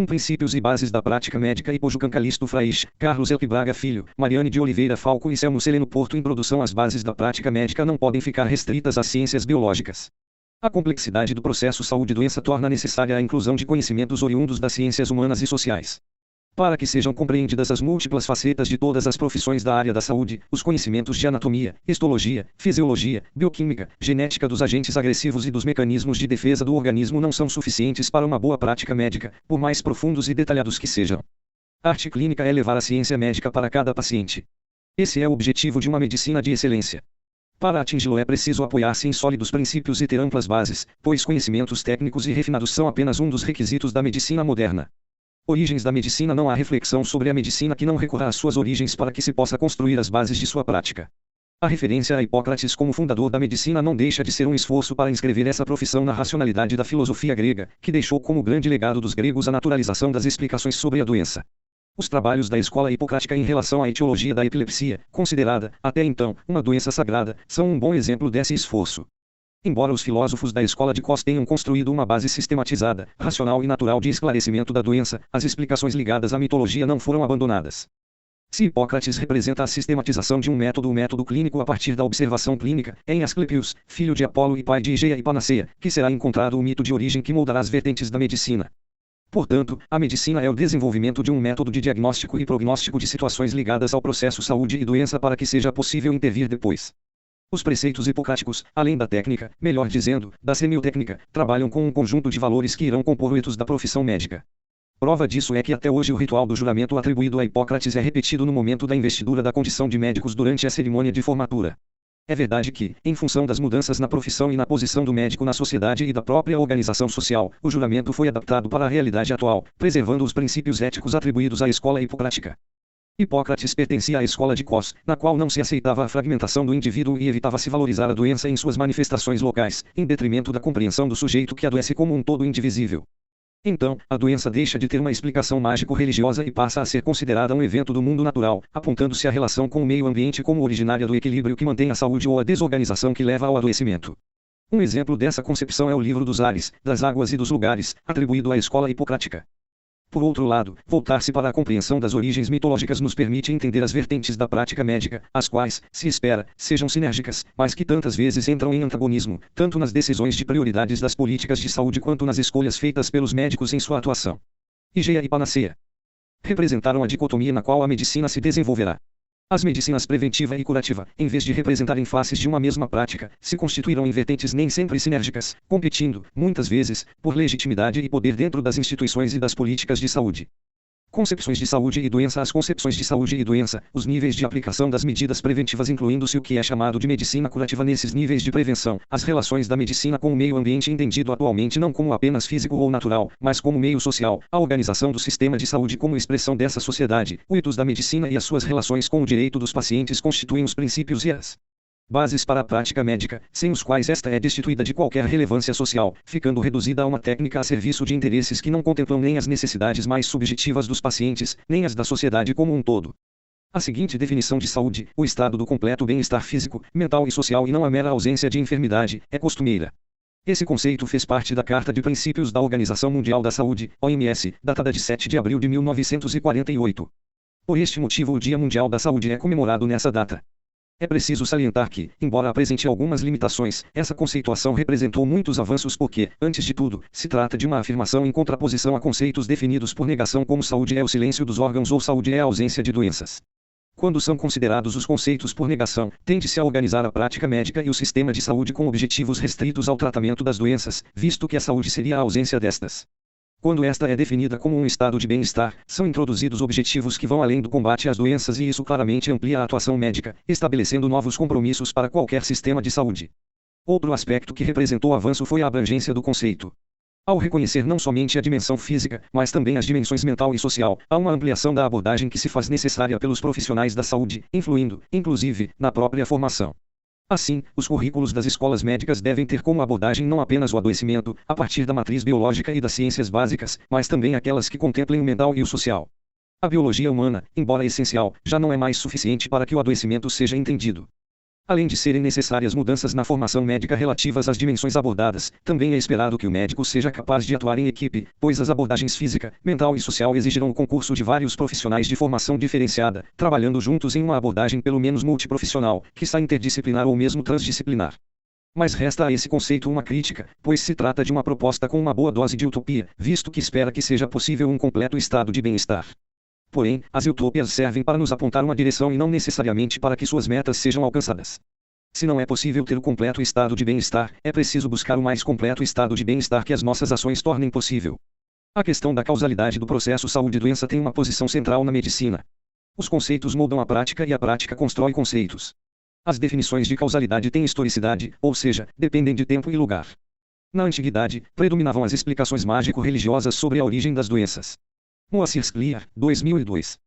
Princípios e bases da prática médica. Ipojucan Calixto Fraiz, Carlos Elque Braga Filho, Mariane de Oliveira Falco e Selmo Celeno Porto. Introdução às bases da prática médica não podem ficar restritas às ciências biológicas. A complexidade do processo saúde-doença torna necessária a inclusão de conhecimentos oriundos das ciências humanas e sociais. Para que sejam compreendidas as múltiplas facetas de todas as profissões da área da saúde, os conhecimentos de anatomia, histologia, fisiologia, bioquímica, genética dos agentes agressivos e dos mecanismos de defesa do organismo não são suficientes para uma boa prática médica, por mais profundos e detalhados que sejam. A arte clínica é levar a ciência médica para cada paciente. Esse é o objetivo de uma medicina de excelência. Para atingi-lo é preciso apoiar-se em sólidos princípios e ter amplas bases, pois conhecimentos técnicos e refinados são apenas um dos requisitos da medicina moderna. Origens da medicina. Não há reflexão sobre a medicina que não recorra às suas origens para que se possa construir as bases de sua prática. A referência a Hipócrates como fundador da medicina não deixa de ser um esforço para inscrever essa profissão na racionalidade da filosofia grega, que deixou como grande legado dos gregos a naturalização das explicações sobre a doença. Os trabalhos da escola hipocrática em relação à etiologia da epilepsia, considerada, até então, uma doença sagrada, são um bom exemplo desse esforço. Embora os filósofos da escola de Kos tenham construído uma base sistematizada, racional e natural de esclarecimento da doença, as explicações ligadas à mitologia não foram abandonadas. Se Hipócrates representa a sistematização de um método, o método clínico a partir da observação clínica, é em Asclepius, filho de Apolo e pai de Higeia e Panaceia, que será encontrado o mito de origem que moldará as vertentes da medicina. Portanto, a medicina é o desenvolvimento de um método de diagnóstico e prognóstico de situações ligadas ao processo saúde e doença para que seja possível intervir depois. Os preceitos hipocráticos, além da técnica, melhor dizendo, da semiotécnica, trabalham com um conjunto de valores que irão compor o ethos da profissão médica. Prova disso é que até hoje o ritual do juramento atribuído a Hipócrates é repetido no momento da investidura da condição de médicos durante a cerimônia de formatura. É verdade que, em função das mudanças na profissão e na posição do médico na sociedade e da própria organização social, o juramento foi adaptado para a realidade atual, preservando os princípios éticos atribuídos à escola hipocrática. Hipócrates pertencia à escola de Kos, na qual não se aceitava a fragmentação do indivíduo e evitava-se valorizar a doença em suas manifestações locais, em detrimento da compreensão do sujeito que adoece como um todo indivisível. Então, a doença deixa de ter uma explicação mágico-religiosa e passa a ser considerada um evento do mundo natural, apontando-se a relação com o meio ambiente como originária do equilíbrio que mantém a saúde ou a desorganização que leva ao adoecimento. Um exemplo dessa concepção é o livro dos ares, das águas e dos lugares, atribuído à escola hipocrática. Por outro lado, voltar-se para a compreensão das origens mitológicas nos permite entender as vertentes da prática médica, as quais, se espera, sejam sinérgicas, mas que tantas vezes entram em antagonismo, tanto nas decisões de prioridades das políticas de saúde quanto nas escolhas feitas pelos médicos em sua atuação. Higeia e Panaceia representaram a dicotomia na qual a medicina se desenvolverá. As medicinas preventiva e curativa, em vez de representarem faces de uma mesma prática, se constituíram em vertentes nem sempre sinérgicas, competindo, muitas vezes, por legitimidade e poder dentro das instituições e das políticas de saúde. Concepções de saúde e doença. As concepções de saúde e doença, os níveis de aplicação das medidas preventivas incluindo-se o que é chamado de medicina curativa nesses níveis de prevenção, as relações da medicina com o meio ambiente entendido atualmente não como apenas físico ou natural, mas como meio social, a organização do sistema de saúde como expressão dessa sociedade, o ethos da medicina e as suas relações com o direito dos pacientes constituem os princípios e as bases para a prática médica, sem os quais esta é destituída de qualquer relevância social, ficando reduzida a uma técnica a serviço de interesses que não contemplam nem as necessidades mais subjetivas dos pacientes, nem as da sociedade como um todo. A seguinte definição de saúde, o estado do completo bem-estar físico, mental e social e não a mera ausência de enfermidade, é costumeira. Esse conceito fez parte da Carta de Princípios da Organização Mundial da Saúde, OMS, datada de 7 de abril de 1948. Por este motivo o Dia Mundial da Saúde é comemorado nessa data. É preciso salientar que, embora apresente algumas limitações, essa conceituação representou muitos avanços porque, antes de tudo, se trata de uma afirmação em contraposição a conceitos definidos por negação como saúde é o silêncio dos órgãos ou saúde é a ausência de doenças. Quando são considerados os conceitos por negação, tende-se a organizar a prática médica e o sistema de saúde com objetivos restritos ao tratamento das doenças, visto que a saúde seria a ausência destas. Quando esta é definida como um estado de bem-estar, são introduzidos objetivos que vão além do combate às doenças e isso claramente amplia a atuação médica, estabelecendo novos compromissos para qualquer sistema de saúde. Outro aspecto que representou avanço foi a abrangência do conceito. Ao reconhecer não somente a dimensão física, mas também as dimensões mental e social, há uma ampliação da abordagem que se faz necessária pelos profissionais da saúde, influindo, inclusive, na própria formação. Assim, os currículos das escolas médicas devem ter como abordagem não apenas o adoecimento, a partir da matriz biológica e das ciências básicas, mas também aquelas que contemplem o mental e o social. A biologia humana, embora essencial, já não é mais suficiente para que o adoecimento seja entendido. Além de serem necessárias mudanças na formação médica relativas às dimensões abordadas, também é esperado que o médico seja capaz de atuar em equipe, pois as abordagens física, mental e social exigirão o concurso de vários profissionais de formação diferenciada, trabalhando juntos em uma abordagem pelo menos multiprofissional, quiçá interdisciplinar ou mesmo transdisciplinar. Mas resta a esse conceito uma crítica, pois se trata de uma proposta com uma boa dose de utopia, visto que espera que seja possível um completo estado de bem-estar. Porém, as utópias servem para nos apontar uma direção e não necessariamente para que suas metas sejam alcançadas. Se não é possível ter o completo estado de bem-estar, é preciso buscar o mais completo estado de bem-estar que as nossas ações tornem possível. A questão da causalidade do processo saúde-doença tem uma posição central na medicina. Os conceitos moldam a prática e a prática constrói conceitos. As definições de causalidade têm historicidade, ou seja, dependem de tempo e lugar. Na antiguidade, predominavam as explicações mágico-religiosas sobre a origem das doenças. Moacir Scliar, 2002.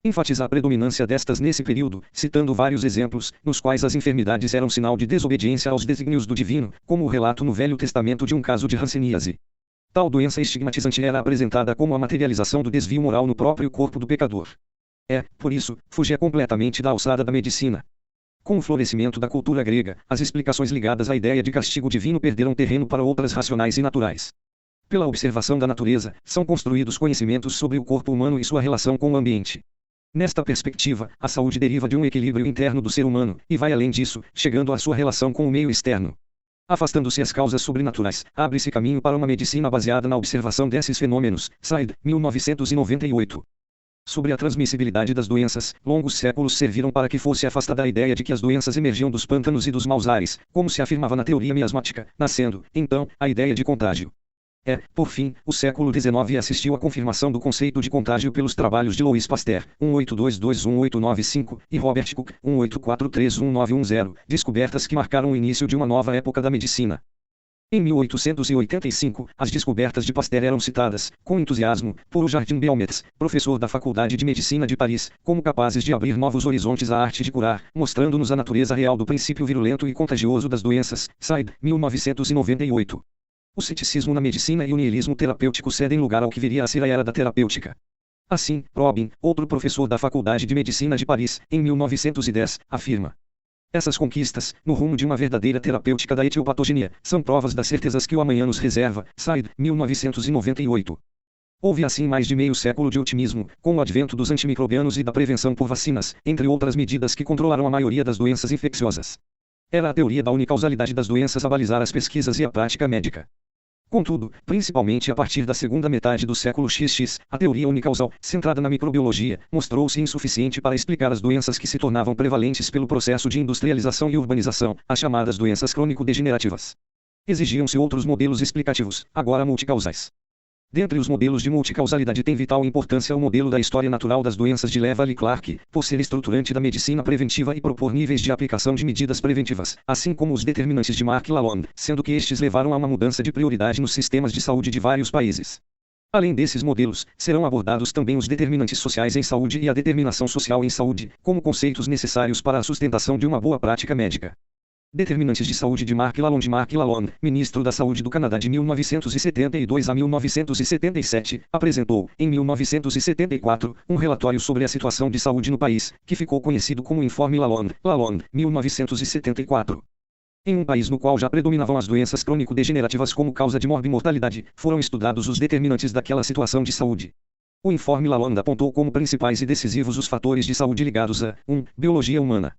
Enfatiza a predominância destas nesse período, citando vários exemplos, nos quais as enfermidades eram sinal de desobediência aos desígnios do divino, como o relato no Velho Testamento de um caso de hanseníase. Tal doença estigmatizante era apresentada como a materialização do desvio moral no próprio corpo do pecador. Por isso, fugia completamente da alçada da medicina. Com o florescimento da cultura grega, as explicações ligadas à ideia de castigo divino perderam terreno para outras racionais e naturais. Pela observação da natureza, são construídos conhecimentos sobre o corpo humano e sua relação com o ambiente. Nesta perspectiva, a saúde deriva de um equilíbrio interno do ser humano, e vai além disso, chegando à sua relação com o meio externo. Afastando-se as causas sobrenaturais, abre-se caminho para uma medicina baseada na observação desses fenômenos. Said, 1998. Sobre a transmissibilidade das doenças, longos séculos serviram para que fosse afastada a ideia de que as doenças emergiam dos pântanos e dos maus ares, como se afirmava na teoria miasmática, nascendo, então, a ideia de contágio. Por fim, o século XIX assistiu à confirmação do conceito de contágio pelos trabalhos de Louis Pasteur, 1822-1895, e Robert Koch, 1843-1910, descobertas que marcaram o início de uma nova época da medicina. Em 1885, as descobertas de Pasteur eram citadas, com entusiasmo, por Jardin Belmetz, professor da Faculdade de Medicina de Paris, como capazes de abrir novos horizontes à arte de curar, mostrando-nos a natureza real do princípio virulento e contagioso das doenças. Said, 1998. O ceticismo na medicina e o niilismo terapêutico cedem lugar ao que viria a ser a era da terapêutica. Assim, Robin, outro professor da Faculdade de Medicina de Paris, em 1910, afirma: essas conquistas, no rumo de uma verdadeira terapêutica da etiopatogenia, são provas das certezas que o amanhã nos reserva. Said, 1998. Houve assim mais de meio século de otimismo, com o advento dos antimicrobianos e da prevenção por vacinas, entre outras medidas que controlaram a maioria das doenças infecciosas. Era a teoria da unicausalidade das doenças a balizar as pesquisas e a prática médica. Contudo, principalmente a partir da segunda metade do século XX, a teoria unicausal, centrada na microbiologia, mostrou-se insuficiente para explicar as doenças que se tornavam prevalentes pelo processo de industrialização e urbanização, as chamadas doenças crônico-degenerativas. Exigiam-se outros modelos explicativos, agora multicausais. Dentre os modelos de multicausalidade tem vital importância o modelo da história natural das doenças de Levy Clark, por ser estruturante da medicina preventiva e propor níveis de aplicação de medidas preventivas, assim como os determinantes de Mark Lalonde, sendo que estes levaram a uma mudança de prioridade nos sistemas de saúde de vários países. Além desses modelos, serão abordados também os determinantes sociais em saúde e a determinação social em saúde, como conceitos necessários para a sustentação de uma boa prática médica. Determinantes de saúde de Mark Lalonde. Mark Lalonde, ministro da Saúde do Canadá de 1972 a 1977, apresentou, em 1974, um relatório sobre a situação de saúde no país, que ficou conhecido como Informe Lalonde, 1974. Em um país no qual já predominavam as doenças crônico-degenerativas como causa de morbimortalidade, foram estudados os determinantes daquela situação de saúde. O Informe Lalonde apontou como principais e decisivos os fatores de saúde ligados a 1. Biologia humana.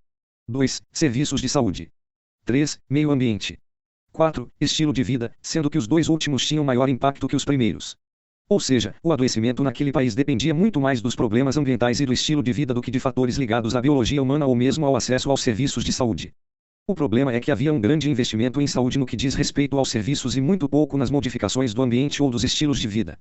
2. Serviços de saúde. 3. Meio ambiente. 4. Estilo de vida, sendo que os dois últimos tinham maior impacto que os primeiros. Ou seja, o adoecimento naquele país dependia muito mais dos problemas ambientais e do estilo de vida do que de fatores ligados à biologia humana ou mesmo ao acesso aos serviços de saúde. O problema é que havia um grande investimento em saúde no que diz respeito aos serviços e muito pouco nas modificações do ambiente ou dos estilos de vida.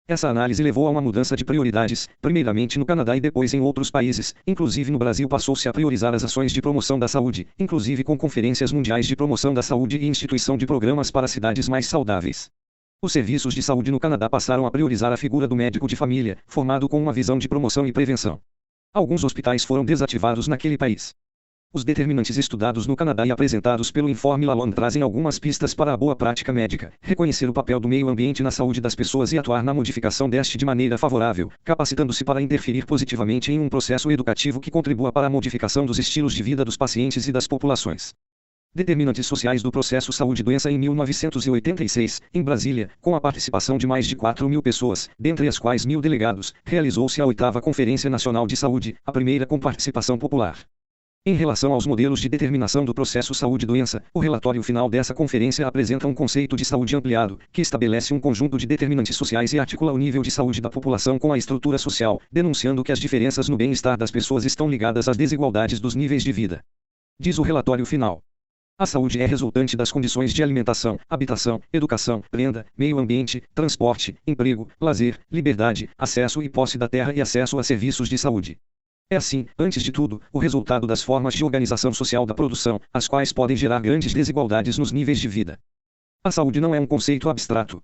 Essa análise levou a uma mudança de prioridades, primeiramente no Canadá e depois em outros países, inclusive no Brasil passou-se a priorizar as ações de promoção da saúde, inclusive com conferências mundiais de promoção da saúde e instituição de programas para cidades mais saudáveis. Os serviços de saúde no Canadá passaram a priorizar a figura do médico de família, formado com uma visão de promoção e prevenção. Alguns hospitais foram desativados naquele país. Os determinantes estudados no Canadá e apresentados pelo Informe Lalonde trazem algumas pistas para a boa prática médica, reconhecer o papel do meio ambiente na saúde das pessoas e atuar na modificação deste de maneira favorável, capacitando-se para interferir positivamente em um processo educativo que contribua para a modificação dos estilos de vida dos pacientes e das populações. Determinantes sociais do processo saúde-doença. Em 1986, em Brasília, com a participação de mais de 4.000 pessoas, dentre as quais 1.000 delegados, realizou-se a 8ª Conferência Nacional de Saúde, a primeira com participação popular. Em relação aos modelos de determinação do processo saúde-doença, o relatório final dessa conferência apresenta um conceito de saúde ampliado, que estabelece um conjunto de determinantes sociais e articula o nível de saúde da população com a estrutura social, denunciando que as diferenças no bem-estar das pessoas estão ligadas às desigualdades dos níveis de vida. Diz o relatório final. A saúde é resultante das condições de alimentação, habitação, educação, renda, meio ambiente, transporte, emprego, lazer, liberdade, acesso e posse da terra e acesso a serviços de saúde. É assim, antes de tudo, o resultado das formas de organização social da produção, as quais podem gerar grandes desigualdades nos níveis de vida. A saúde não é um conceito abstrato.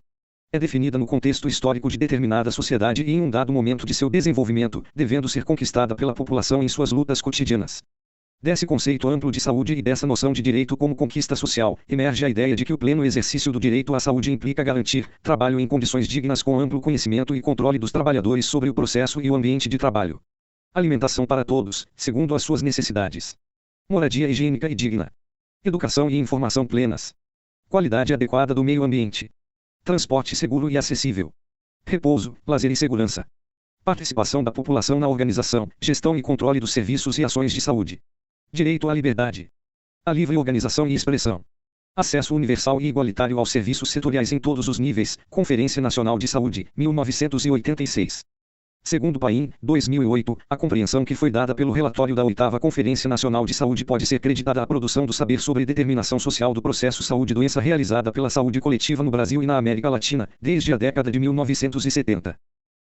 É definida no contexto histórico de determinada sociedade e em um dado momento de seu desenvolvimento, devendo ser conquistada pela população em suas lutas cotidianas. Desse conceito amplo de saúde e dessa noção de direito como conquista social, emerge a ideia de que o pleno exercício do direito à saúde implica garantir trabalho em condições dignas com amplo conhecimento e controle dos trabalhadores sobre o processo e o ambiente de trabalho. Alimentação para todos, segundo as suas necessidades. Moradia higiênica e digna. Educação e informação plenas. Qualidade adequada do meio ambiente. Transporte seguro e acessível. Repouso, lazer e segurança. Participação da população na organização, gestão e controle dos serviços e ações de saúde. Direito à liberdade. A livre organização e expressão. Acesso universal e igualitário aos serviços setoriais em todos os níveis. Conferência Nacional de Saúde, 1986. Segundo Paim, 2008, a compreensão que foi dada pelo relatório da 8ª Conferência Nacional de Saúde pode ser creditada à produção do saber sobre determinação social do processo saúde-doença realizada pela saúde coletiva no Brasil e na América Latina, desde a década de 1970.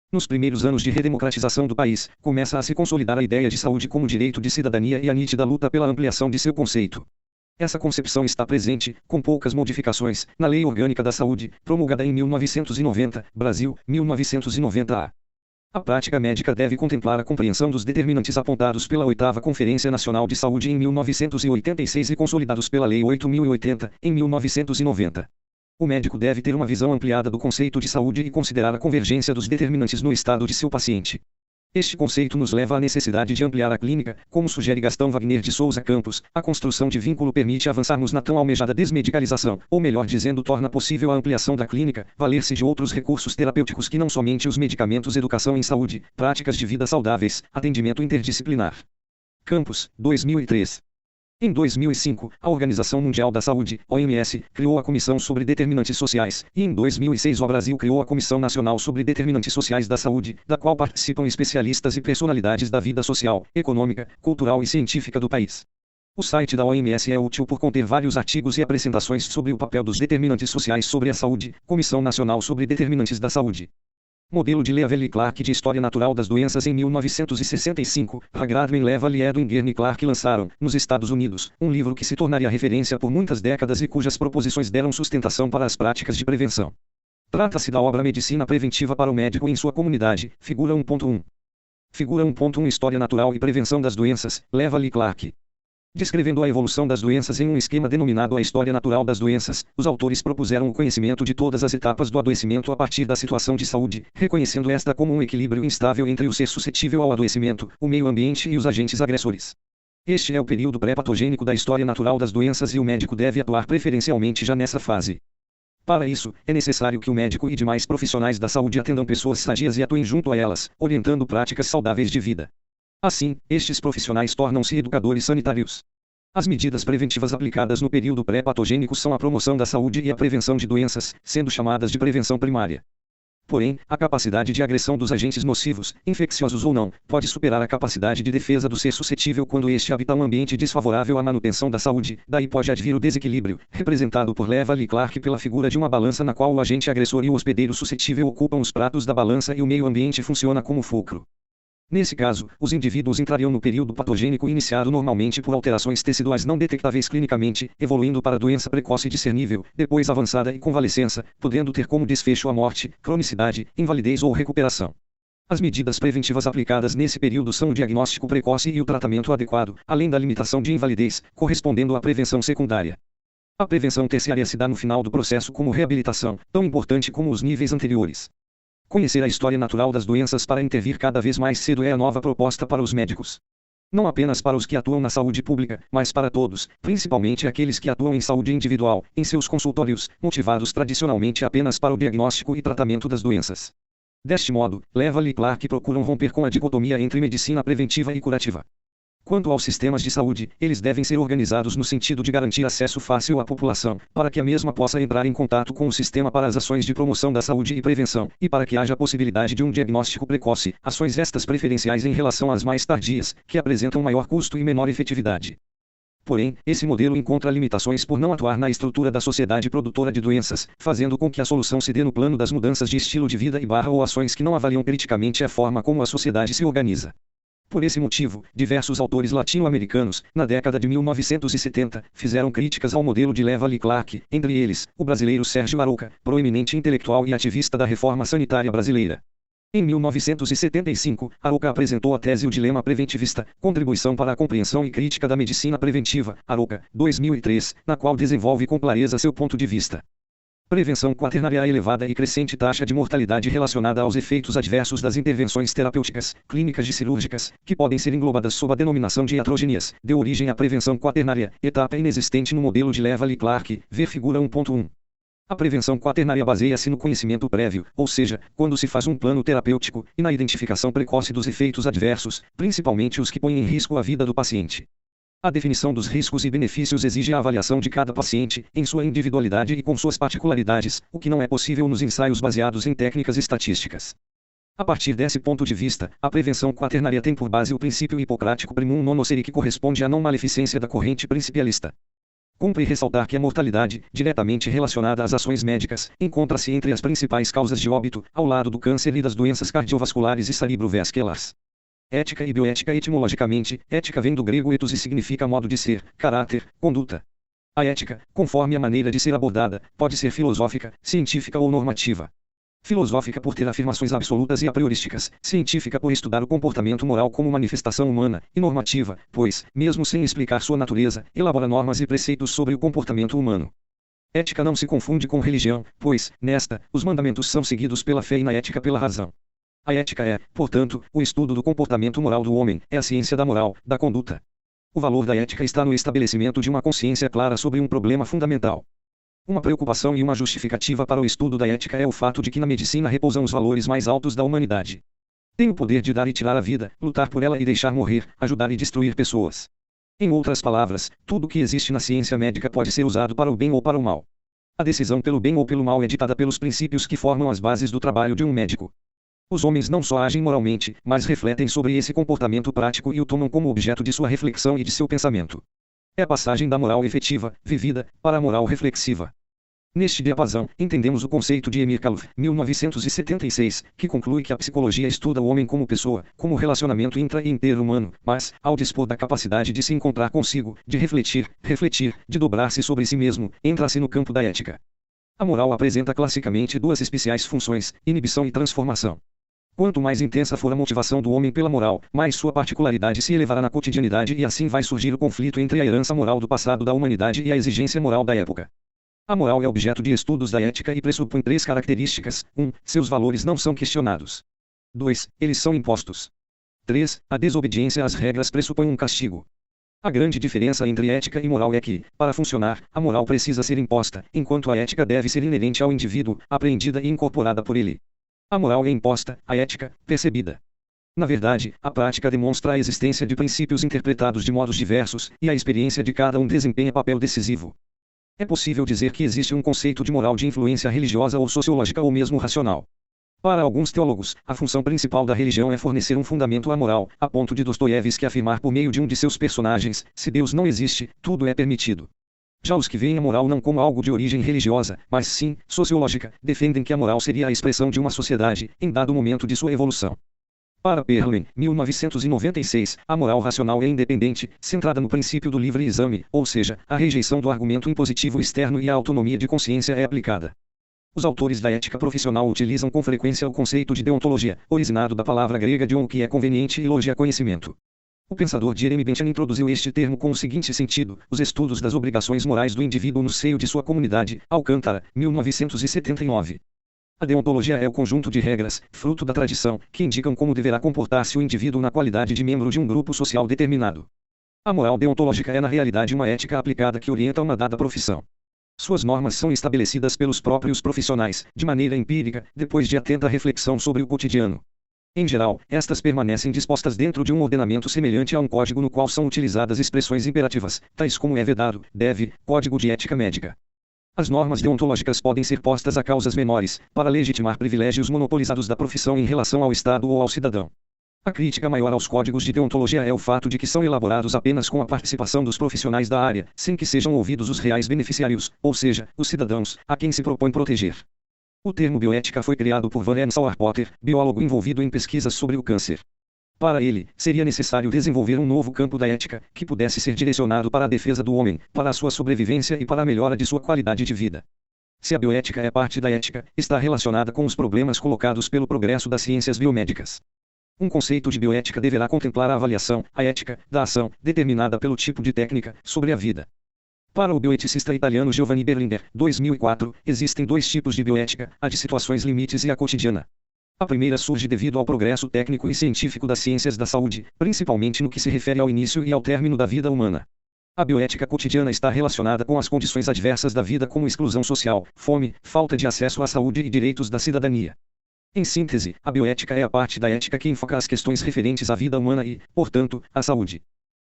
Nos primeiros anos de redemocratização do país, começa a se consolidar a ideia de saúde como direito de cidadania e a nítida luta pela ampliação de seu conceito. Essa concepção está presente, com poucas modificações, na Lei Orgânica da Saúde, promulgada em 1990, Brasil, 1990-A. A prática médica deve contemplar a compreensão dos determinantes apontados pela 8ª Conferência Nacional de Saúde em 1986 e consolidados pela Lei 8.080, em 1990. O médico deve ter uma visão ampliada do conceito de saúde e considerar a convergência dos determinantes no estado de seu paciente. Este conceito nos leva à necessidade de ampliar a clínica, como sugere Gastão Wagner de Souza Campos. A construção de vínculo permite avançarmos na tão almejada desmedicalização, ou melhor dizendo, torna possível a ampliação da clínica, valer-se de outros recursos terapêuticos que não somente os medicamentos, educação em saúde, práticas de vida saudáveis, atendimento interdisciplinar. Campos, 2003. Em 2005, a Organização Mundial da Saúde, OMS, criou a Comissão sobre Determinantes Sociais, e em 2006 o Brasil criou a Comissão Nacional sobre Determinantes Sociais da Saúde, da qual participam especialistas e personalidades da vida social, econômica, cultural e científica do país. O site da OMS é útil por conter vários artigos e apresentações sobre o papel dos determinantes sociais sobre a saúde. Comissão Nacional sobre Determinantes da Saúde. Modelo de Leavel e Clark de História Natural das Doenças. Em 1965, Hagradman Leavel e Edwin Gurney Clark lançaram, nos Estados Unidos, um livro que se tornaria referência por muitas décadas e cujas proposições deram sustentação para as práticas de prevenção. Trata-se da obra Medicina Preventiva para o Médico em sua Comunidade, figura 1.1. Figura 1.1 História Natural e Prevenção das Doenças, Leavel e Clark. Descrevendo a evolução das doenças em um esquema denominado a História Natural das Doenças, os autores propuseram o conhecimento de todas as etapas do adoecimento a partir da situação de saúde, reconhecendo esta como um equilíbrio instável entre o ser suscetível ao adoecimento, o meio ambiente e os agentes agressores. Este é o período pré-patogênico da história natural das doenças e o médico deve atuar preferencialmente já nessa fase. Para isso, é necessário que o médico e demais profissionais da saúde atendam pessoas sadias e atuem junto a elas, orientando práticas saudáveis de vida. Assim, estes profissionais tornam-se educadores sanitários. As medidas preventivas aplicadas no período pré-patogênico são a promoção da saúde e a prevenção de doenças, sendo chamadas de prevenção primária. Porém, a capacidade de agressão dos agentes nocivos, infecciosos ou não, pode superar a capacidade de defesa do ser suscetível quando este habita um ambiente desfavorável à manutenção da saúde. Daí pode advir o desequilíbrio, representado por Leavel e Clark pela figura de uma balança na qual o agente agressor e o hospedeiro suscetível ocupam os pratos da balança e o meio ambiente funciona como fulcro. Nesse caso, os indivíduos entrariam no período patogênico iniciado normalmente por alterações teciduais não detectáveis clinicamente, evoluindo para doença precoce discernível, depois avançada e convalescença, podendo ter como desfecho a morte, cronicidade, invalidez ou recuperação. As medidas preventivas aplicadas nesse período são o diagnóstico precoce e o tratamento adequado, além da limitação de invalidez, correspondendo à prevenção secundária. A prevenção terciária se dá no final do processo como reabilitação, tão importante como os níveis anteriores. Conhecer a história natural das doenças para intervir cada vez mais cedo é a nova proposta para os médicos. Não apenas para os que atuam na saúde pública, mas para todos, principalmente aqueles que atuam em saúde individual, em seus consultórios, motivados tradicionalmente apenas para o diagnóstico e tratamento das doenças. Deste modo, Leva-lhe e Clark procuram romper com a dicotomia entre medicina preventiva e curativa. Quanto aos sistemas de saúde, eles devem ser organizados no sentido de garantir acesso fácil à população, para que a mesma possa entrar em contato com o sistema para as ações de promoção da saúde e prevenção, e para que haja a possibilidade de um diagnóstico precoce, ações estas preferenciais em relação às mais tardias, que apresentam maior custo e menor efetividade. Porém, esse modelo encontra limitações por não atuar na estrutura da sociedade produtora de doenças, fazendo com que a solução se dê no plano das mudanças de estilo de vida ou ações que não avaliam criticamente a forma como a sociedade se organiza. Por esse motivo, diversos autores latino-americanos, na década de 1970, fizeram críticas ao modelo de Leva-lhe e Clark, entre eles, o brasileiro Sérgio Arouca, proeminente intelectual e ativista da reforma sanitária brasileira. Em 1975, Arouca apresentou a tese O Dilema Preventivista, Contribuição para a Compreensão e Crítica da Medicina Preventiva, Arouca, 2003, na qual desenvolve com clareza seu ponto de vista. Prevenção quaternária. A elevada e crescente taxa de mortalidade relacionada aos efeitos adversos das intervenções terapêuticas, clínicas e cirúrgicas, que podem ser englobadas sob a denominação de iatrogenias, deu origem à prevenção quaternária, etapa inexistente no modelo de Leva-lhe e Clark, ver figura 1.1. A prevenção quaternária baseia-se no conhecimento prévio, ou seja, quando se faz um plano terapêutico, e na identificação precoce dos efeitos adversos, principalmente os que põem em risco a vida do paciente. A definição dos riscos e benefícios exige a avaliação de cada paciente, em sua individualidade e com suas particularidades, o que não é possível nos ensaios baseados em técnicas estatísticas. A partir desse ponto de vista, a prevenção quaternária tem por base o princípio hipocrático primum non nocere, que corresponde à não maleficência da corrente principialista. Cumpre ressaltar que a mortalidade, diretamente relacionada às ações médicas, encontra-se entre as principais causas de óbito, ao lado do câncer e das doenças cardiovasculares e cerebrovasculares. Ética e bioética. Etimologicamente, ética vem do grego ethos e significa modo de ser, caráter, conduta. A ética, conforme a maneira de ser abordada, pode ser filosófica, científica ou normativa. Filosófica por ter afirmações absolutas e a priorísticas, científica por estudar o comportamento moral como manifestação humana, e normativa, pois, mesmo sem explicar sua natureza, elabora normas e preceitos sobre o comportamento humano. Ética não se confunde com religião, pois, nesta, os mandamentos são seguidos pela fé e na ética pela razão. A ética é, portanto, o estudo do comportamento moral do homem, é a ciência da moral, da conduta. O valor da ética está no estabelecimento de uma consciência clara sobre um problema fundamental. Uma preocupação e uma justificativa para o estudo da ética é o fato de que na medicina repousam os valores mais altos da humanidade. Tem o poder de dar e tirar a vida, lutar por ela e deixar morrer, ajudar e destruir pessoas. Em outras palavras, tudo o que existe na ciência médica pode ser usado para o bem ou para o mal. A decisão pelo bem ou pelo mal é ditada pelos princípios que formam as bases do trabalho de um médico. Os homens não só agem moralmente, mas refletem sobre esse comportamento prático e o tomam como objeto de sua reflexão e de seu pensamento. É a passagem da moral efetiva, vivida, para a moral reflexiva. Neste diapasão, entendemos o conceito de Emir Khalaf, 1976, que conclui que a psicologia estuda o homem como pessoa, como relacionamento intra- e inter-humano, mas, ao dispor da capacidade de se encontrar consigo, de refletir, de dobrar-se sobre si mesmo, entra-se no campo da ética. A moral apresenta classicamente duas especiais funções, inibição e transformação. Quanto mais intensa for a motivação do homem pela moral, mais sua particularidade se elevará na cotidianidade e assim vai surgir o conflito entre a herança moral do passado da humanidade e a exigência moral da época. A moral é objeto de estudos da ética e pressupõe três características. 1. Seus valores não são questionados. 2. Eles são impostos. 3. A desobediência às regras pressupõe um castigo. A grande diferença entre ética e moral é que, para funcionar, a moral precisa ser imposta, enquanto a ética deve ser inerente ao indivíduo, apreendida e incorporada por ele. A moral é imposta, a ética, percebida. Na verdade, a prática demonstra a existência de princípios interpretados de modos diversos, e a experiência de cada um desempenha papel decisivo. É possível dizer que existe um conceito de moral de influência religiosa ou sociológica ou mesmo racional. Para alguns teólogos, a função principal da religião é fornecer um fundamento à moral, a ponto de Dostoiévski afirmar por meio de um de seus personagens: se Deus não existe, tudo é permitido. Já os que veem a moral não como algo de origem religiosa, mas sim, sociológica, defendem que a moral seria a expressão de uma sociedade, em dado momento de sua evolução. Para Perlin, 1996, a moral racional é independente, centrada no princípio do livre exame, ou seja, a rejeição do argumento impositivo externo e a autonomia de consciência é aplicada. Os autores da ética profissional utilizam com frequência o conceito de deontologia, originado da palavra grega deon, que é conveniente, e logia, conhecimento. O pensador Jeremy Bentham introduziu este termo com o seguinte sentido: os estudos das obrigações morais do indivíduo no seio de sua comunidade. Alcântara, 1979. A deontologia é o conjunto de regras, fruto da tradição, que indicam como deverá comportar-se o indivíduo na qualidade de membro de um grupo social determinado. A moral deontológica é na realidade uma ética aplicada que orienta uma dada profissão. Suas normas são estabelecidas pelos próprios profissionais, de maneira empírica, depois de atenta reflexão sobre o cotidiano. Em geral, estas permanecem dispostas dentro de um ordenamento semelhante a um código no qual são utilizadas expressões imperativas, tais como é vedado, deve, código de ética médica. As normas deontológicas podem ser postas a causas menores, para legitimar privilégios monopolizados da profissão em relação ao Estado ou ao cidadão. A crítica maior aos códigos de deontologia é o fato de que são elaborados apenas com a participação dos profissionais da área, sem que sejam ouvidos os reais beneficiários, ou seja, os cidadãos, a quem se propõe proteger. O termo bioética foi criado por Van Rensselaer Potter, biólogo envolvido em pesquisas sobre o câncer. Para ele, seria necessário desenvolver um novo campo da ética, que pudesse ser direcionado para a defesa do homem, para a sua sobrevivência e para a melhora de sua qualidade de vida. Se a bioética é parte da ética, está relacionada com os problemas colocados pelo progresso das ciências biomédicas. Um conceito de bioética deverá contemplar a avaliação, a ética, da ação, determinada pelo tipo de técnica, sobre a vida. Para o bioeticista italiano Giovanni Berlinger, 2004, existem dois tipos de bioética, a de situações limites e a cotidiana. A primeira surge devido ao progresso técnico e científico das ciências da saúde, principalmente no que se refere ao início e ao término da vida humana. A bioética cotidiana está relacionada com as condições adversas da vida, como exclusão social, fome, falta de acesso à saúde e direitos da cidadania. Em síntese, a bioética é a parte da ética que enfoca as questões referentes à vida humana e, portanto, à saúde.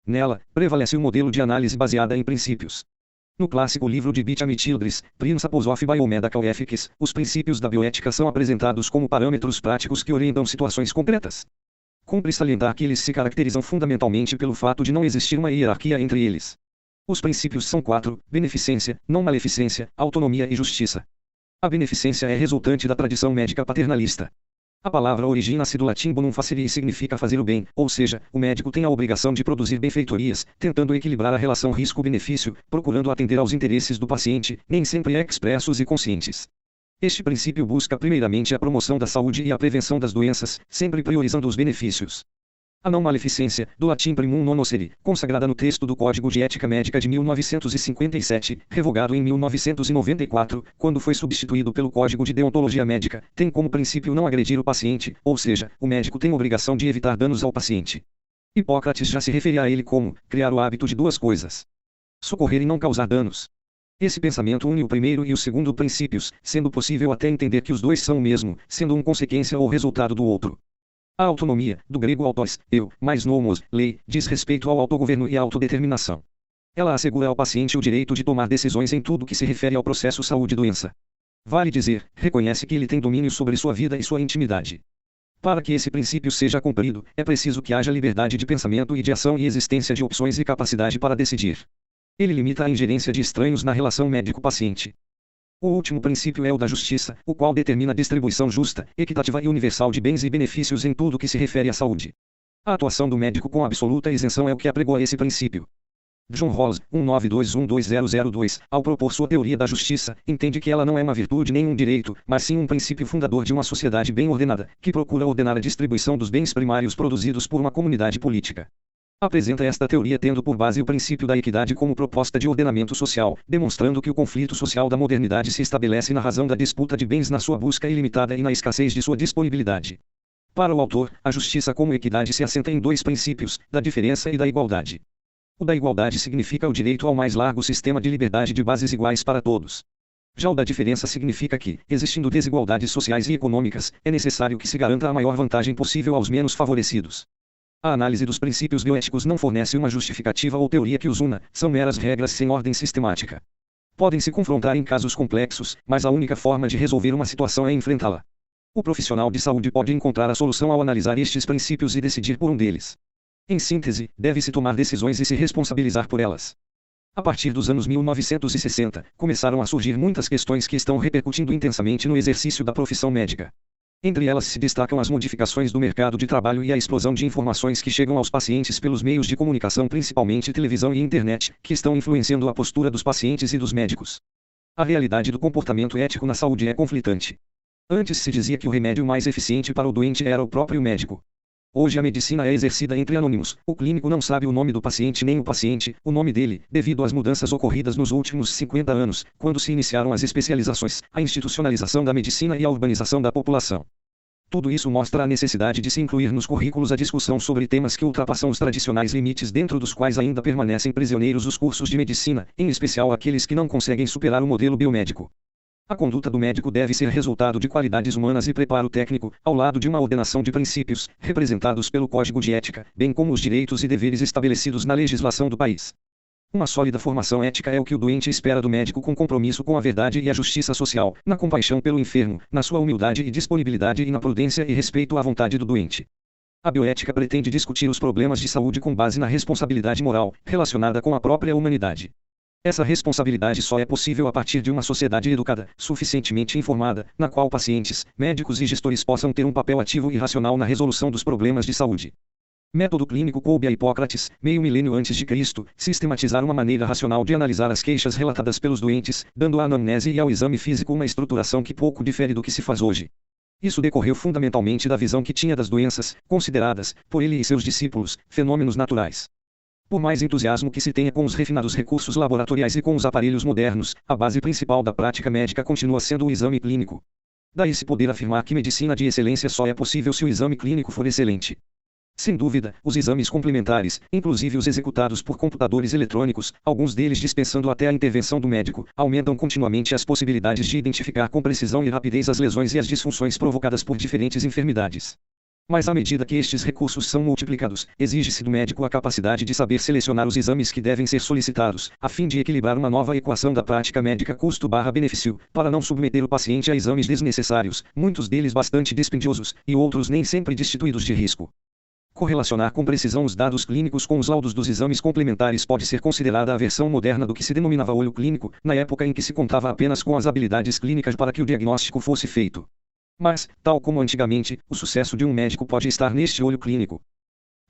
Nela, prevalece o modelo de análise baseada em princípios. No clássico livro de Beecham Childress, Principles of Biomedical Ethics, os princípios da bioética são apresentados como parâmetros práticos que orientam situações concretas. Cumpre salientar que eles se caracterizam fundamentalmente pelo fato de não existir uma hierarquia entre eles. Os princípios são 4: beneficência, não maleficência, autonomia e justiça. A beneficência é resultante da tradição médica paternalista. A palavra origina-se do latim bonum facere e significa fazer o bem, ou seja, o médico tem a obrigação de produzir benfeitorias, tentando equilibrar a relação risco-benefício, procurando atender aos interesses do paciente, nem sempre expressos e conscientes. Este princípio busca primeiramente a promoção da saúde e a prevenção das doenças, sempre priorizando os benefícios. A não maleficência, do latim primum non nocere, consagrada no texto do Código de Ética Médica de 1957, revogado em 1994, quando foi substituído pelo Código de Deontologia Médica, tem como princípio não agredir o paciente, ou seja, o médico tem obrigação de evitar danos ao paciente. Hipócrates já se referia a ele como criar o hábito de duas coisas: socorrer e não causar danos. Esse pensamento une o primeiro e o segundo princípios, sendo possível até entender que os dois são o mesmo, sendo um consequência ou resultado do outro. A autonomia, do grego autos, eu, mais nomos, lei, diz respeito ao autogoverno e à autodeterminação. Ela assegura ao paciente o direito de tomar decisões em tudo que se refere ao processo saúde-doença. Vale dizer, reconhece que ele tem domínio sobre sua vida e sua intimidade. Para que esse princípio seja cumprido, é preciso que haja liberdade de pensamento e de ação e existência de opções e capacidade para decidir. Ele limita a ingerência de estranhos na relação médico-paciente. O último princípio é o da justiça, o qual determina a distribuição justa, equitativa e universal de bens e benefícios em tudo que se refere à saúde. A atuação do médico com absoluta isenção é o que apregoa esse princípio. John Rawls, 1921-2002, ao propor sua teoria da justiça, entende que ela não é uma virtude nem um direito, mas sim um princípio fundador de uma sociedade bem ordenada, que procura ordenar a distribuição dos bens primários produzidos por uma comunidade política. Apresenta esta teoria tendo por base o princípio da equidade como proposta de ordenamento social, demonstrando que o conflito social da modernidade se estabelece na razão da disputa de bens na sua busca ilimitada e na escassez de sua disponibilidade. Para o autor, a justiça como equidade se assenta em dois princípios, da diferença e da igualdade. O da igualdade significa o direito ao mais largo sistema de liberdade de bases iguais para todos. Já o da diferença significa que, existindo desigualdades sociais e econômicas, é necessário que se garanta a maior vantagem possível aos menos favorecidos. A análise dos princípios bioéticos não fornece uma justificativa ou teoria que os una, são meras regras sem ordem sistemática. Podem se confrontar em casos complexos, mas a única forma de resolver uma situação é enfrentá-la. O profissional de saúde pode encontrar a solução ao analisar estes princípios e decidir por um deles. Em síntese, deve-se tomar decisões e se responsabilizar por elas. A partir dos anos 1960, começaram a surgir muitas questões que estão repercutindo intensamente no exercício da profissão médica. Entre elas se destacam as modificações do mercado de trabalho e a explosão de informações que chegam aos pacientes pelos meios de comunicação, principalmente televisão e internet, que estão influenciando a postura dos pacientes e dos médicos. A realidade do comportamento ético na saúde é conflitante. Antes se dizia que o remédio mais eficiente para o doente era o próprio médico. Hoje a medicina é exercida entre anônimos. O clínico não sabe o nome do paciente nem o paciente, o nome dele, devido às mudanças ocorridas nos últimos 50 anos, quando se iniciaram as especializações, a institucionalização da medicina e a urbanização da população. Tudo isso mostra a necessidade de se incluir nos currículos a discussão sobre temas que ultrapassam os tradicionais limites dentro dos quais ainda permanecem prisioneiros os cursos de medicina, em especial aqueles que não conseguem superar o modelo biomédico. A conduta do médico deve ser resultado de qualidades humanas e preparo técnico, ao lado de uma ordenação de princípios, representados pelo Código de Ética, bem como os direitos e deveres estabelecidos na legislação do país. Uma sólida formação ética é o que o doente espera do médico, com compromisso com a verdade e a justiça social, na compaixão pelo enfermo, na sua humildade e disponibilidade e na prudência e respeito à vontade do doente. A bioética pretende discutir os problemas de saúde com base na responsabilidade moral, relacionada com a própria humanidade. Essa responsabilidade só é possível a partir de uma sociedade educada, suficientemente informada, na qual pacientes, médicos e gestores possam ter um papel ativo e racional na resolução dos problemas de saúde. Método clínico. Coube a Hipócrates, meio milênio antes de Cristo, sistematizar uma maneira racional de analisar as queixas relatadas pelos doentes, dando à anamnese e ao exame físico uma estruturação que pouco difere do que se faz hoje. Isso decorreu fundamentalmente da visão que tinha das doenças, consideradas, por ele e seus discípulos, fenômenos naturais. Por mais entusiasmo que se tenha com os refinados recursos laboratoriais e com os aparelhos modernos, a base principal da prática médica continua sendo o exame clínico. Daí se poder afirmar que medicina de excelência só é possível se o exame clínico for excelente. Sem dúvida, os exames complementares, inclusive os executados por computadores eletrônicos, alguns deles dispensando até a intervenção do médico, aumentam continuamente as possibilidades de identificar com precisão e rapidez as lesões e as disfunções provocadas por diferentes enfermidades. Mas à medida que estes recursos são multiplicados, exige-se do médico a capacidade de saber selecionar os exames que devem ser solicitados, a fim de equilibrar uma nova equação da prática médica custo/benefício, para não submeter o paciente a exames desnecessários, muitos deles bastante dispendiosos, e outros nem sempre destituídos de risco. Correlacionar com precisão os dados clínicos com os laudos dos exames complementares pode ser considerada a versão moderna do que se denominava olho clínico, na época em que se contava apenas com as habilidades clínicas para que o diagnóstico fosse feito. Mas, tal como antigamente, o sucesso de um médico pode estar neste olho clínico.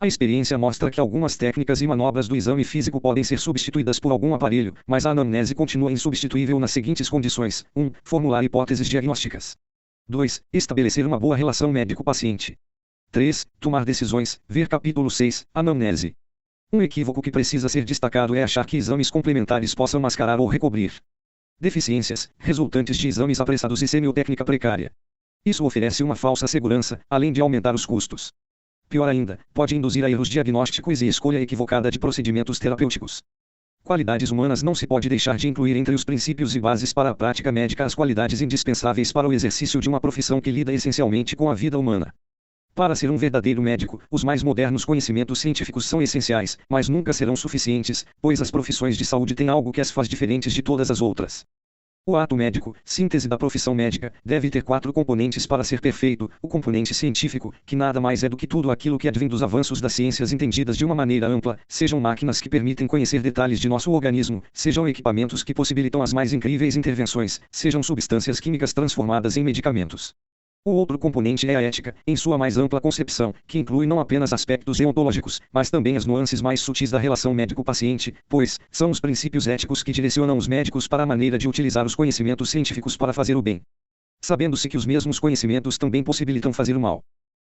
A experiência mostra que algumas técnicas e manobras do exame físico podem ser substituídas por algum aparelho, mas a anamnese continua insubstituível nas seguintes condições: 1. Formular hipóteses diagnósticas. 2. Estabelecer uma boa relação médico-paciente. 3. Tomar decisões, ver capítulo 6, anamnese. Um equívoco que precisa ser destacado é achar que exames complementares possam mascarar ou recobrir deficiências, resultantes de exames apressados e semiotécnica precária. Isso oferece uma falsa segurança, além de aumentar os custos. Pior ainda, pode induzir a erros diagnósticos e escolha equivocada de procedimentos terapêuticos. Qualidades humanas. Não se pode deixar de incluir entre os princípios e bases para a prática médica as qualidades indispensáveis para o exercício de uma profissão que lida essencialmente com a vida humana. Para ser um verdadeiro médico, os mais modernos conhecimentos científicos são essenciais, mas nunca serão suficientes, pois as profissões de saúde têm algo que as faz diferentes de todas as outras. O ato médico, síntese da profissão médica, deve ter 4 componentes para ser perfeito: o componente científico, que nada mais é do que tudo aquilo que advém dos avanços das ciências entendidas de uma maneira ampla, sejam máquinas que permitem conhecer detalhes de nosso organismo, sejam equipamentos que possibilitam as mais incríveis intervenções, sejam substâncias químicas transformadas em medicamentos. O outro componente é a ética, em sua mais ampla concepção, que inclui não apenas aspectos deontológicos, mas também as nuances mais sutis da relação médico-paciente, pois são os princípios éticos que direcionam os médicos para a maneira de utilizar os conhecimentos científicos para fazer o bem, sabendo-se que os mesmos conhecimentos também possibilitam fazer o mal.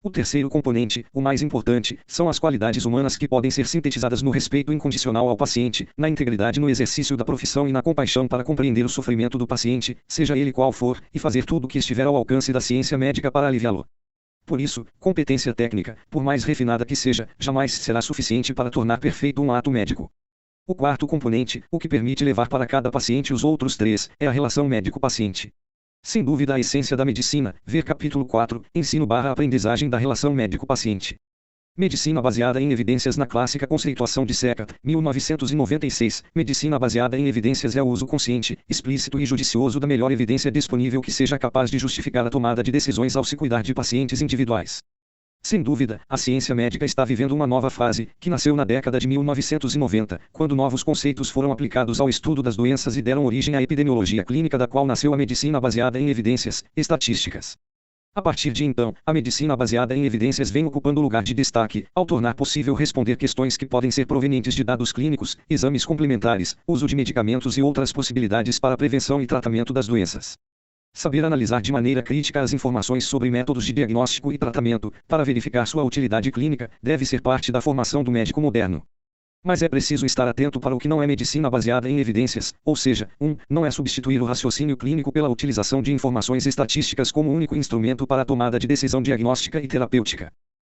O terceiro componente, o mais importante, são as qualidades humanas que podem ser sintetizadas no respeito incondicional ao paciente, na integridade no exercício da profissão e na compaixão para compreender o sofrimento do paciente, seja ele qual for, e fazer tudo o que estiver ao alcance da ciência médica para aliviá-lo. Por isso, competência técnica, por mais refinada que seja, jamais será suficiente para tornar perfeito um ato médico. O quarto componente, o que permite levar para cada paciente os outros 3, é a relação médico-paciente. Sem dúvida a essência da medicina, ver capítulo 4, ensino/aprendizagem da relação médico-paciente. Medicina baseada em evidências. Na clássica conceituação de Seccard, 1996, medicina baseada em evidências é o uso consciente, explícito e judicioso da melhor evidência disponível que seja capaz de justificar a tomada de decisões ao se cuidar de pacientes individuais. Sem dúvida, a ciência médica está vivendo uma nova fase, que nasceu na década de 1990, quando novos conceitos foram aplicados ao estudo das doenças e deram origem à epidemiologia clínica, da qual nasceu a medicina baseada em evidências estatísticas. A partir de então, a medicina baseada em evidências vem ocupando lugar de destaque, ao tornar possível responder questões que podem ser provenientes de dados clínicos, exames complementares, uso de medicamentos e outras possibilidades para a prevenção e tratamento das doenças. Saber analisar de maneira crítica as informações sobre métodos de diagnóstico e tratamento, para verificar sua utilidade clínica, deve ser parte da formação do médico moderno. Mas é preciso estar atento para o que não é medicina baseada em evidências, ou seja, não é substituir o raciocínio clínico pela utilização de informações estatísticas como único instrumento para a tomada de decisão diagnóstica e terapêutica.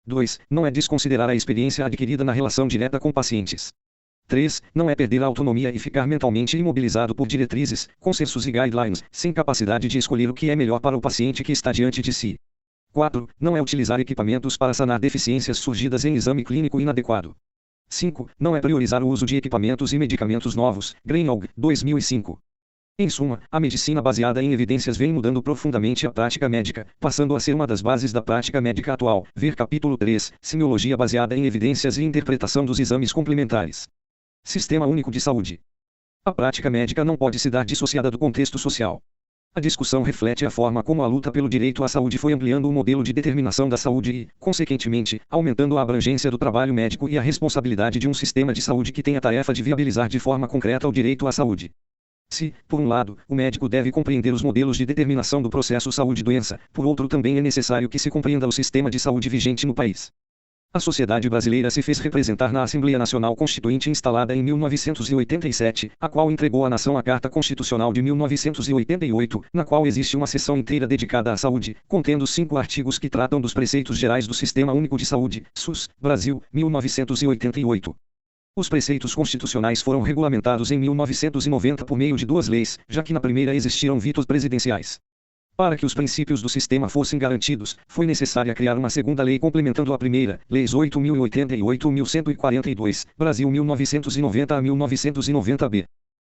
2. Não é desconsiderar a experiência adquirida na relação direta com pacientes. 3. Não é perder a autonomia e ficar mentalmente imobilizado por diretrizes, consensos e guidelines, sem capacidade de escolher o que é melhor para o paciente que está diante de si. 4. Não é utilizar equipamentos para sanar deficiências surgidas em exame clínico inadequado. 5. Não é priorizar o uso de equipamentos e medicamentos novos. Greenwald, 2005. Em suma, a medicina baseada em evidências vem mudando profundamente a prática médica, passando a ser uma das bases da prática médica atual. Ver capítulo 3, Semiologia baseada em evidências e interpretação dos exames complementares. Sistema Único de Saúde. A prática médica não pode se dar dissociada do contexto social. A discussão reflete a forma como a luta pelo direito à saúde foi ampliando o modelo de determinação da saúde e, consequentemente, aumentando a abrangência do trabalho médico e a responsabilidade de um sistema de saúde que tem a tarefa de viabilizar de forma concreta o direito à saúde. Se, por um lado, o médico deve compreender os modelos de determinação do processo saúde-doença, por outro também é necessário que se compreenda o sistema de saúde vigente no país. A sociedade brasileira se fez representar na Assembleia Nacional Constituinte instalada em 1987, a qual entregou à nação a Carta Constitucional de 1988, na qual existe uma seção inteira dedicada à saúde, contendo 5 artigos que tratam dos preceitos gerais do Sistema Único de Saúde, SUS, Brasil, 1988. Os preceitos constitucionais foram regulamentados em 1990 por meio de 2 leis, já que na primeira existiram vetos presidenciais. Para que os princípios do sistema fossem garantidos, foi necessário criar uma segunda lei complementando a primeira, Leis 8.080 e 8.142, Brasil 1990 a 1990-B.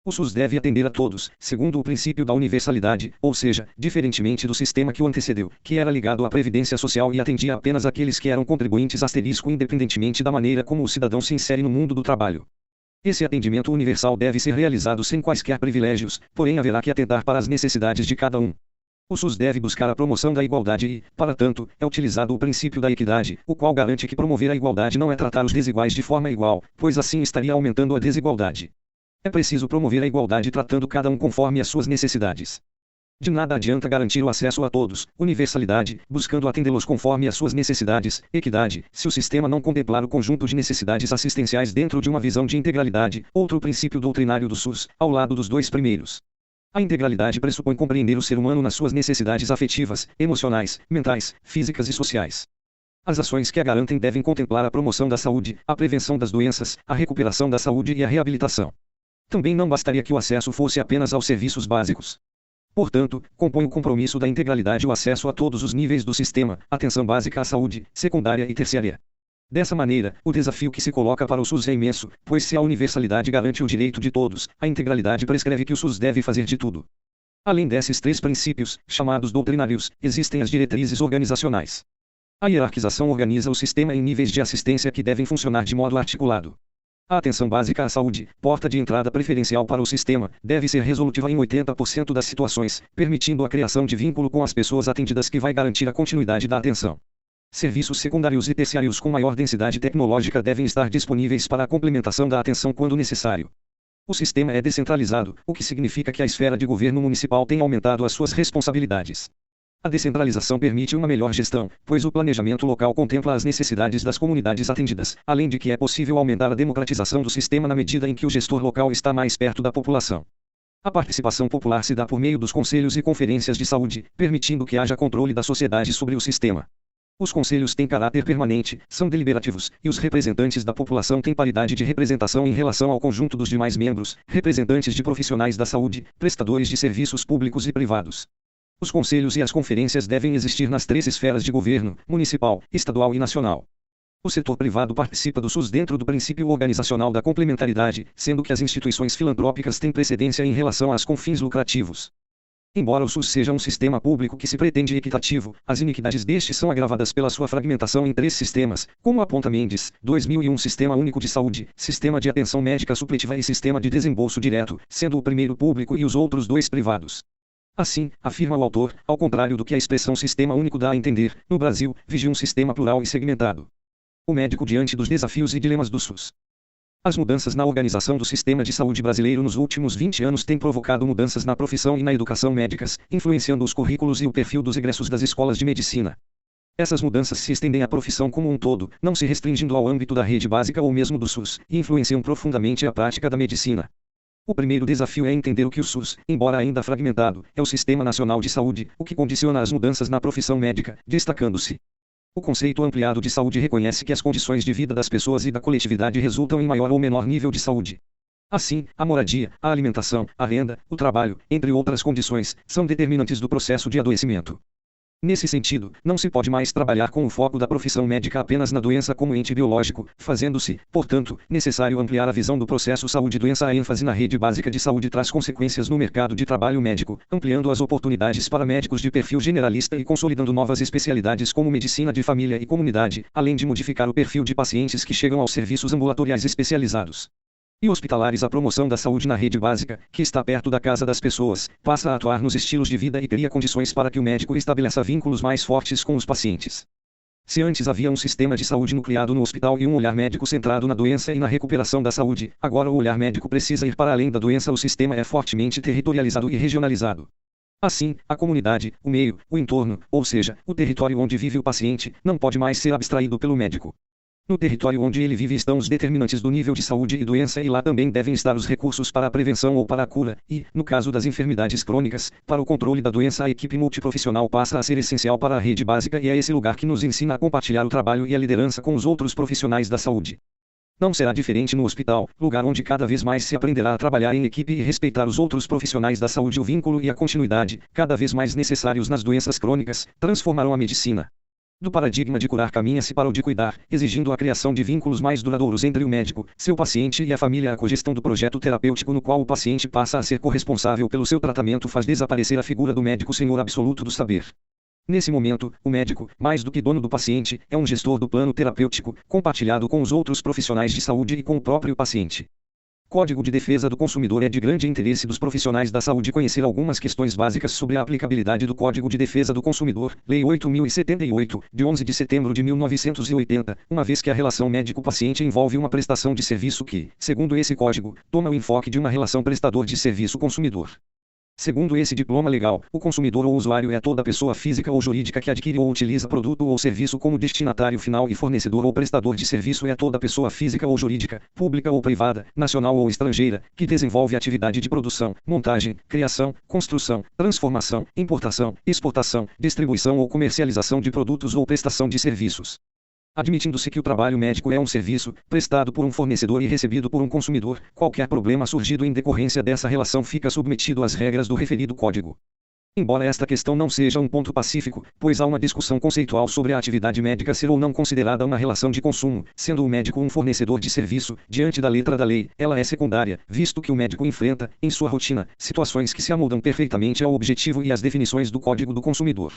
O SUS deve atender a todos, segundo o princípio da universalidade, ou seja, diferentemente do sistema que o antecedeu, que era ligado à Previdência Social e atendia apenas aqueles que eram contribuintes independentemente da maneira como o cidadão se insere no mundo do trabalho. Esse atendimento universal deve ser realizado sem quaisquer privilégios, porém haverá que atentar para as necessidades de cada um. O SUS deve buscar a promoção da igualdade e, para tanto, é utilizado o princípio da equidade, o qual garante que promover a igualdade não é tratar os desiguais de forma igual, pois assim estaria aumentando a desigualdade. É preciso promover a igualdade tratando cada um conforme as suas necessidades. De nada adianta garantir o acesso a todos, universalidade, buscando atendê-los conforme as suas necessidades, equidade, se o sistema não contemplar o conjunto de necessidades assistenciais dentro de uma visão de integralidade, outro princípio doutrinário do SUS, ao lado dos 2 primeiros. A integralidade pressupõe compreender o ser humano nas suas necessidades afetivas, emocionais, mentais, físicas e sociais. As ações que a garantem devem contemplar a promoção da saúde, a prevenção das doenças, a recuperação da saúde e a reabilitação. Também não bastaria que o acesso fosse apenas aos serviços básicos. Portanto, compõe o compromisso da integralidade o acesso a todos os níveis do sistema, atenção básica à saúde, secundária e terciária. Dessa maneira, o desafio que se coloca para o SUS é imenso, pois se a universalidade garante o direito de todos, a integralidade prescreve que o SUS deve fazer de tudo. Além desses 3 princípios, chamados doutrinários, existem as diretrizes organizacionais. A hierarquização organiza o sistema em níveis de assistência que devem funcionar de modo articulado. A atenção básica à saúde, porta de entrada preferencial para o sistema, deve ser resolutiva em 80% das situações, permitindo a criação de vínculo com as pessoas atendidas que vai garantir a continuidade da atenção. Serviços secundários e terciários com maior densidade tecnológica devem estar disponíveis para a complementação da atenção quando necessário. O sistema é descentralizado, o que significa que a esfera de governo municipal tem aumentado as suas responsabilidades. A descentralização permite uma melhor gestão, pois o planejamento local contempla as necessidades das comunidades atendidas, além de que é possível aumentar a democratização do sistema na medida em que o gestor local está mais perto da população. A participação popular se dá por meio dos conselhos e conferências de saúde, permitindo que haja controle da sociedade sobre o sistema. Os conselhos têm caráter permanente, são deliberativos, e os representantes da população têm paridade de representação em relação ao conjunto dos demais membros, representantes de profissionais da saúde, prestadores de serviços públicos e privados. Os conselhos e as conferências devem existir nas 3 esferas de governo, municipal, estadual e nacional. O setor privado participa do SUS dentro do princípio organizacional da complementaridade, sendo que as instituições filantrópicas têm precedência em relação às com fins lucrativos. Embora o SUS seja um sistema público que se pretende equitativo, as iniquidades deste são agravadas pela sua fragmentação em 3 sistemas, como aponta Mendes, 2001 Sistema Único de Saúde, Sistema de Atenção Médica Supletiva e Sistema de Desembolso Direto, sendo o primeiro público e os outros 2 privados. Assim, afirma o autor, ao contrário do que a expressão sistema único dá a entender, no Brasil, vigia um sistema plural e segmentado. O médico diante dos desafios e dilemas do SUS. As mudanças na organização do sistema de saúde brasileiro nos últimos 20 anos têm provocado mudanças na profissão e na educação médicas, influenciando os currículos e o perfil dos egressos das escolas de medicina. Essas mudanças se estendem à profissão como um todo, não se restringindo ao âmbito da rede básica ou mesmo do SUS, e influenciam profundamente a prática da medicina. O primeiro desafio é entender o que o SUS, embora ainda fragmentado, é o Sistema Nacional de Saúde, o que condiciona as mudanças na profissão médica, destacando-se. O conceito ampliado de saúde reconhece que as condições de vida das pessoas e da coletividade resultam em maior ou menor nível de saúde. Assim, a moradia, a alimentação, a renda, o trabalho, entre outras condições, são determinantes do processo de adoecimento. Nesse sentido, não se pode mais trabalhar com o foco da profissão médica apenas na doença como ente biológico, fazendo-se, portanto, necessário ampliar a visão do processo saúde-doença. A ênfase na rede básica de saúde traz consequências no mercado de trabalho médico, ampliando as oportunidades para médicos de perfil generalista e consolidando novas especialidades como medicina de família e comunidade, além de modificar o perfil de pacientes que chegam aos serviços ambulatoriais especializados e hospitalares. A promoção da saúde na rede básica, que está perto da casa das pessoas, passa a atuar nos estilos de vida e cria condições para que o médico estabeleça vínculos mais fortes com os pacientes. Se antes havia um sistema de saúde nucleado no hospital e um olhar médico centrado na doença e na recuperação da saúde, agora o olhar médico precisa ir para além da doença. O sistema é fortemente territorializado e regionalizado. Assim, a comunidade, o meio, o entorno, ou seja, o território onde vive o paciente, não pode mais ser abstraído pelo médico. No território onde ele vive estão os determinantes do nível de saúde e doença, e lá também devem estar os recursos para a prevenção ou para a cura, e, no caso das enfermidades crônicas, para o controle da doença. A equipe multiprofissional passa a ser essencial para a rede básica e é esse lugar que nos ensina a compartilhar o trabalho e a liderança com os outros profissionais da saúde. Não será diferente no hospital, lugar onde cada vez mais se aprenderá a trabalhar em equipe e respeitar os outros profissionais da saúde. O vínculo e a continuidade, cada vez mais necessários nas doenças crônicas, transformarão a medicina. Do paradigma de curar caminha-se para o de cuidar, exigindo a criação de vínculos mais duradouros entre o médico, seu paciente e a família. A cogestão do projeto terapêutico no qual o paciente passa a ser corresponsável pelo seu tratamento faz desaparecer a figura do médico senhor absoluto do saber. Nesse momento, o médico, mais do que dono do paciente, é um gestor do plano terapêutico, compartilhado com os outros profissionais de saúde e com o próprio paciente. Código de Defesa do Consumidor. É de grande interesse dos profissionais da saúde conhecer algumas questões básicas sobre a aplicabilidade do Código de Defesa do Consumidor, Lei 8.078, de 11 de setembro de 1980, uma vez que a relação médico-paciente envolve uma prestação de serviço que, segundo esse código, toma o enfoque de uma relação prestador de serviço-consumidor. Segundo esse diploma legal, o consumidor ou usuário é toda pessoa física ou jurídica que adquire ou utiliza produto ou serviço como destinatário final, e fornecedor ou prestador de serviço é toda pessoa física ou jurídica, pública ou privada, nacional ou estrangeira, que desenvolve atividade de produção, montagem, criação, construção, transformação, importação, exportação, distribuição ou comercialização de produtos ou prestação de serviços. Admitindo-se que o trabalho médico é um serviço, prestado por um fornecedor e recebido por um consumidor, qualquer problema surgido em decorrência dessa relação fica submetido às regras do referido código. Embora esta questão não seja um ponto pacífico, pois há uma discussão conceitual sobre a atividade médica ser ou não considerada uma relação de consumo, sendo o médico um fornecedor de serviço, diante da letra da lei, ela é secundária, visto que o médico enfrenta, em sua rotina, situações que se amoldam perfeitamente ao objetivo e às definições do Código do Consumidor.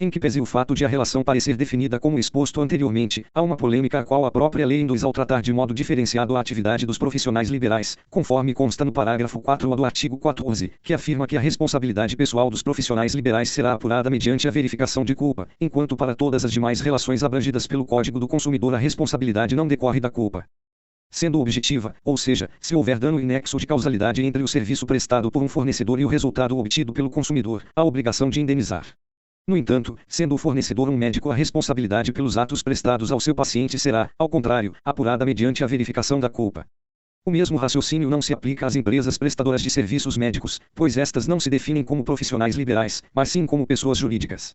Em que pese o fato de a relação parecer definida como exposto anteriormente, há uma polêmica a qual a própria lei induz ao tratar de modo diferenciado a atividade dos profissionais liberais, conforme consta no parágrafo 4A do artigo 14, que afirma que a responsabilidade pessoal dos profissionais liberais será apurada mediante a verificação de culpa, enquanto para todas as demais relações abrangidas pelo Código do Consumidor a responsabilidade não decorre da culpa. Sendo objetiva, ou seja, se houver dano e nexo de causalidade entre o serviço prestado por um fornecedor e o resultado obtido pelo consumidor, há obrigação de indenizar. No entanto, sendo o fornecedor um médico, a responsabilidade pelos atos prestados ao seu paciente será, ao contrário, apurada mediante a verificação da culpa. O mesmo raciocínio não se aplica às empresas prestadoras de serviços médicos, pois estas não se definem como profissionais liberais, mas sim como pessoas jurídicas.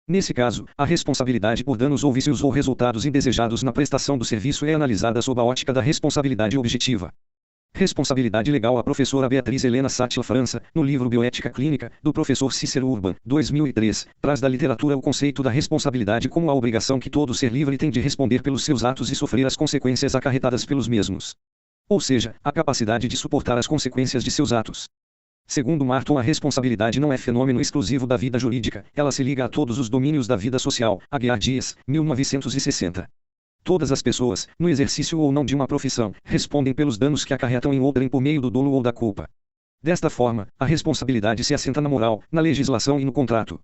Nesse caso, a responsabilidade por danos ou vícios ou resultados indesejados na prestação do serviço é analisada sob a ótica da responsabilidade objetiva. Responsabilidade legal. A professora Beatriz Helena Sattler França, no livro Bioética Clínica, do professor Cícero Urban, 2003, traz da literatura o conceito da responsabilidade como a obrigação que todo ser livre tem de responder pelos seus atos e sofrer as consequências acarretadas pelos mesmos. Ou seja, a capacidade de suportar as consequências de seus atos. Segundo Marton, a responsabilidade não é fenômeno exclusivo da vida jurídica, ela se liga a todos os domínios da vida social. Aguiar Dias, 1960. Todas as pessoas, no exercício ou não de uma profissão, respondem pelos danos que acarretam em outrem por meio do dolo ou da culpa. Desta forma, a responsabilidade se assenta na moral, na legislação e no contrato.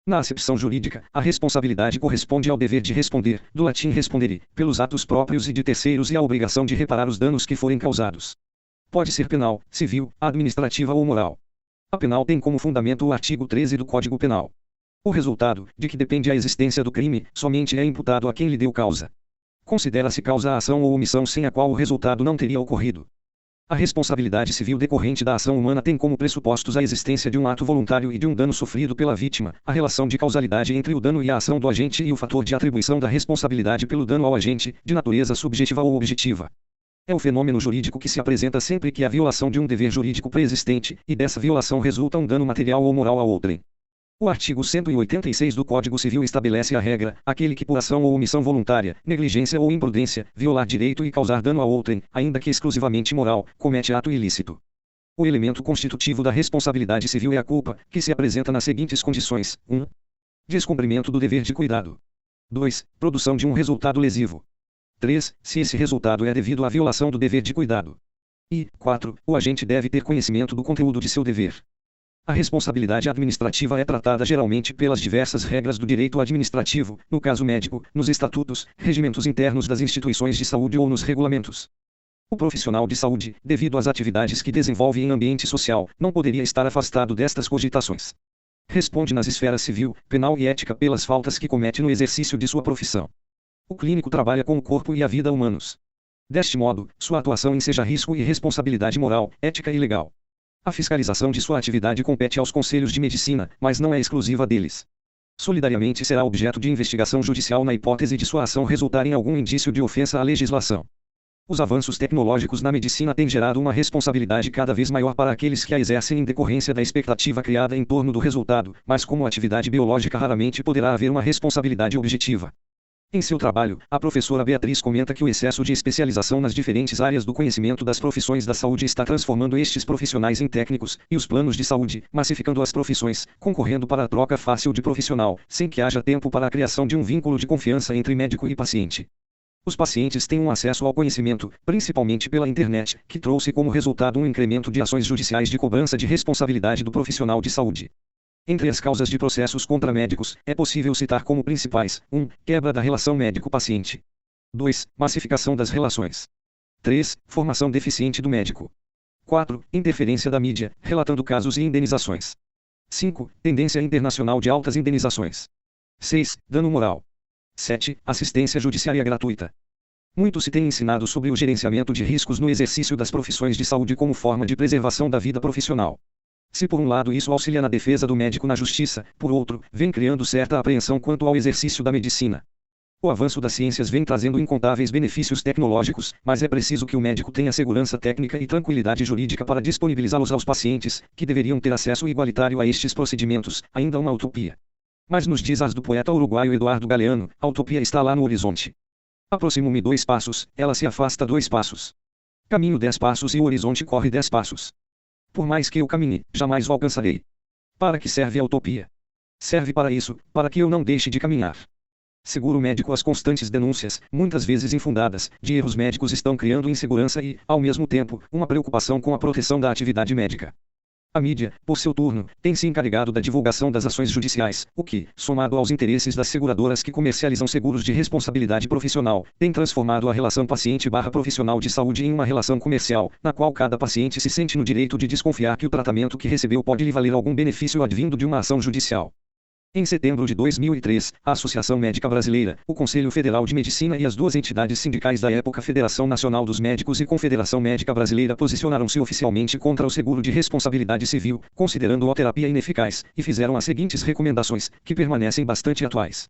Na acepção jurídica, a responsabilidade corresponde ao dever de responder, do latim respondere, pelos atos próprios e de terceiros e à obrigação de reparar os danos que forem causados. Pode ser penal, civil, administrativa ou moral. A penal tem como fundamento o artigo 13 do Código Penal. O resultado, de que depende a existência do crime, somente é imputado a quem lhe deu causa. Considera-se causa a ação ou omissão sem a qual o resultado não teria ocorrido. A responsabilidade civil decorrente da ação humana tem como pressupostos a existência de um ato voluntário e de um dano sofrido pela vítima, a relação de causalidade entre o dano e a ação do agente e o fator de atribuição da responsabilidade pelo dano ao agente, de natureza subjetiva ou objetiva. É o fenômeno jurídico que se apresenta sempre que há violação de um dever jurídico pré-existente, e dessa violação resulta um dano material ou moral a outrem. O artigo 186 do Código Civil estabelece a regra: aquele que por ação ou omissão voluntária, negligência ou imprudência, violar direito e causar dano a outrem, ainda que exclusivamente moral, comete ato ilícito. O elemento constitutivo da responsabilidade civil é a culpa, que se apresenta nas seguintes condições: 1. Descumprimento do dever de cuidado. 2. Produção de um resultado lesivo. 3. Se esse resultado é devido à violação do dever de cuidado. E 4. O agente deve ter conhecimento do conteúdo de seu dever. A responsabilidade administrativa é tratada geralmente pelas diversas regras do direito administrativo, no caso médico, nos estatutos, regimentos internos das instituições de saúde ou nos regulamentos. O profissional de saúde, devido às atividades que desenvolve em ambiente social, não poderia estar afastado destas cogitações. Responde nas esferas civil, penal e ética pelas faltas que comete no exercício de sua profissão. O clínico trabalha com o corpo e a vida humanos. Deste modo, sua atuação enseja risco e responsabilidade moral, ética e legal. A fiscalização de sua atividade compete aos conselhos de medicina, mas não é exclusiva deles. Solidariamente será objeto de investigação judicial na hipótese de sua ação resultar em algum indício de ofensa à legislação. Os avanços tecnológicos na medicina têm gerado uma responsabilidade cada vez maior para aqueles que a exercem em decorrência da expectativa criada em torno do resultado, mas como atividade biológica raramente poderá haver uma responsabilidade objetiva. Em seu trabalho, a professora Beatriz comenta que o excesso de especialização nas diferentes áreas do conhecimento das profissões da saúde está transformando estes profissionais em técnicos, e os planos de saúde, massificando as profissões, concorrendo para a troca fácil de profissional, sem que haja tempo para a criação de um vínculo de confiança entre médico e paciente. Os pacientes têm um acesso ao conhecimento, principalmente pela internet, que trouxe como resultado um incremento de ações judiciais de cobrança de responsabilidade do profissional de saúde. Entre as causas de processos contra médicos, é possível citar como principais: 1. Quebra da relação médico-paciente. 2. Massificação das relações. 3. Formação deficiente do médico. 4. Interferência da mídia, relatando casos e indenizações. 5. Tendência internacional de altas indenizações. 6. Dano moral. 7. Assistência judiciária gratuita. Muito se tem ensinado sobre o gerenciamento de riscos no exercício das profissões de saúde como forma de preservação da vida profissional. Se por um lado isso auxilia na defesa do médico na justiça, por outro, vem criando certa apreensão quanto ao exercício da medicina. O avanço das ciências vem trazendo incontáveis benefícios tecnológicos, mas é preciso que o médico tenha segurança técnica e tranquilidade jurídica para disponibilizá-los aos pacientes, que deveriam ter acesso igualitário a estes procedimentos, ainda uma utopia. Mas nos diz as do poeta uruguaio Eduardo Galeano, a utopia está lá no horizonte. Aproximo-me 2 passos, ela se afasta 2 passos. Caminho 10 passos e o horizonte corre 10 passos. Por mais que eu caminhe, jamais o alcançarei. Para que serve a utopia? Serve para isso, para que eu não deixe de caminhar. Seguro médico. As constantes denúncias, muitas vezes infundadas, de erros médicos estão criando insegurança e, ao mesmo tempo, uma preocupação com a proteção da atividade médica. A mídia, por seu turno, tem se encarregado da divulgação das ações judiciais, o que, somado aos interesses das seguradoras que comercializam seguros de responsabilidade profissional, tem transformado a relação paciente/profissional de saúde em uma relação comercial, na qual cada paciente se sente no direito de desconfiar que o tratamento que recebeu pode lhe valer algum benefício advindo de uma ação judicial. Em setembro de 2003, a Associação Médica Brasileira, o Conselho Federal de Medicina e as 2 entidades sindicais da época, Federação Nacional dos Médicos e Confederação Médica Brasileira, posicionaram-se oficialmente contra o seguro de responsabilidade civil, considerando-o terapia ineficaz, e fizeram as seguintes recomendações, que permanecem bastante atuais.